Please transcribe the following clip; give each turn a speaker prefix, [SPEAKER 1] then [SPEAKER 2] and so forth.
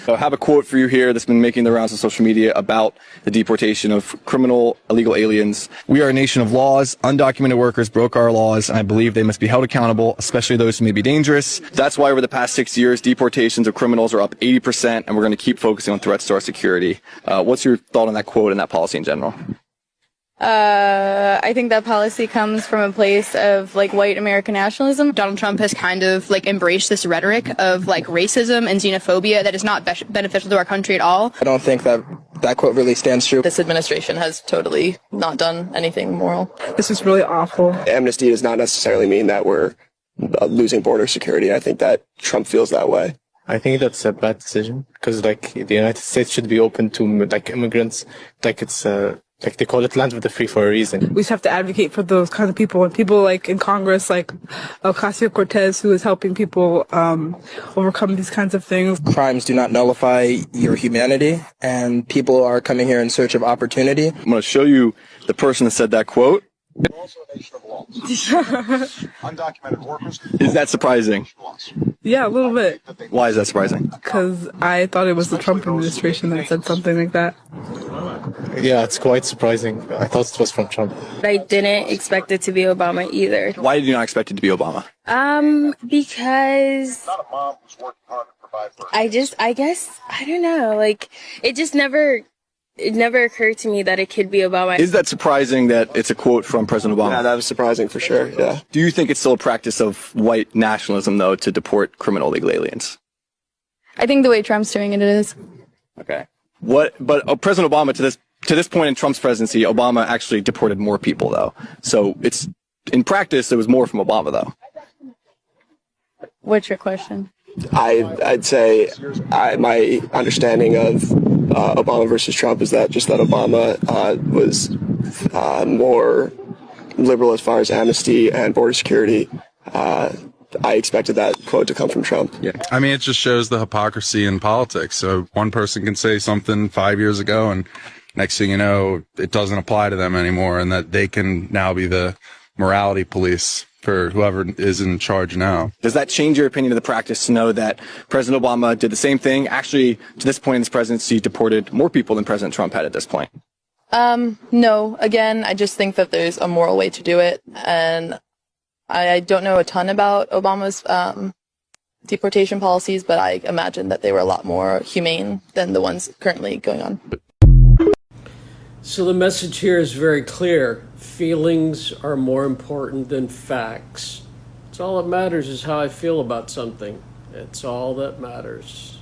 [SPEAKER 1] So I have a quote for you here that's been making the rounds on social media about the deportation of criminal illegal aliens. "We are a nation of laws. Undocumented workers broke our laws, and I believe they must be held accountable, especially those who may be dangerous. That's why over the past 6 years, deportations of criminals are up 80%, and we're going to keep focusing on threats to our security." What's your thought on that quote and that policy in general?
[SPEAKER 2] I think that policy comes from a place of like white American nationalism.
[SPEAKER 3] Donald Trump has kind of like embraced this rhetoric of like racism and xenophobia that is not beneficial to our country at all.
[SPEAKER 4] I don't think that quote really stands true.
[SPEAKER 5] This administration has totally not done anything moral.
[SPEAKER 6] This is really awful.
[SPEAKER 7] Amnesty does not necessarily mean that we're losing border security. I think that Trump feels that way.
[SPEAKER 8] I think that's a bad decision because like the United States should be open to like immigrants. Like it's like they call it land of the free for a reason.
[SPEAKER 6] We just have to advocate for those kinds of people, and people like in Congress, like Ocasio-Cortez, who is helping people overcome these kinds of things.
[SPEAKER 4] Crimes do not nullify your humanity, and people are coming here in search of opportunity.
[SPEAKER 1] I'm going to show you the person that said that quote.
[SPEAKER 9] We're also a nation of laws. Undocumented workers.
[SPEAKER 1] Is that surprising?
[SPEAKER 6] Yeah, a little bit.
[SPEAKER 1] Why is that surprising?
[SPEAKER 6] Because I thought it was the Trump administration that said something like that.
[SPEAKER 8] Yeah, it's quite surprising. I thought it was from Trump.
[SPEAKER 2] I didn't expect it to be Obama either.
[SPEAKER 1] Why did you not expect it to be Obama?
[SPEAKER 2] Because
[SPEAKER 9] Not a mom who's working hard to provide for her.
[SPEAKER 2] I guess, I don't know, like, it never occurred to me that it could be Obama.
[SPEAKER 1] Is that surprising that it's a quote from President Obama?
[SPEAKER 7] Yeah, that was surprising for sure, yeah.
[SPEAKER 1] Do you think it's still a practice of white nationalism, though, to deport criminal illegal aliens?
[SPEAKER 2] I think the way Trump's doing it is.
[SPEAKER 1] Okay. But President Obama, to this point in Trump's presidency, Obama actually deported more people, though. So it's, in practice, it was more from Obama, though.
[SPEAKER 2] What's your question?
[SPEAKER 7] I'd say my understanding of Obama versus Trump is that Obama was more liberal as far as amnesty and border security. I expected that quote to come from Trump.
[SPEAKER 1] Yeah.
[SPEAKER 10] I mean, it just shows the hypocrisy in politics. So one person can say something 5 years ago, and next thing you know, it doesn't apply to them anymore, and that they can now be the morality police for whoever is in charge now.
[SPEAKER 1] Does that change your opinion of the practice to know that President Obama did the same thing? Actually, to this point in his presidency, deported more people than President Trump had at this point.
[SPEAKER 5] No. Again, I just think that there's a moral way to do it, and I don't know a ton about Obama's deportation policies, but I imagine that they were a lot more humane than the ones currently going on.
[SPEAKER 11] So the message here is very clear. Feelings are more important than facts. It's all that matters is how I feel about something. It's all that matters.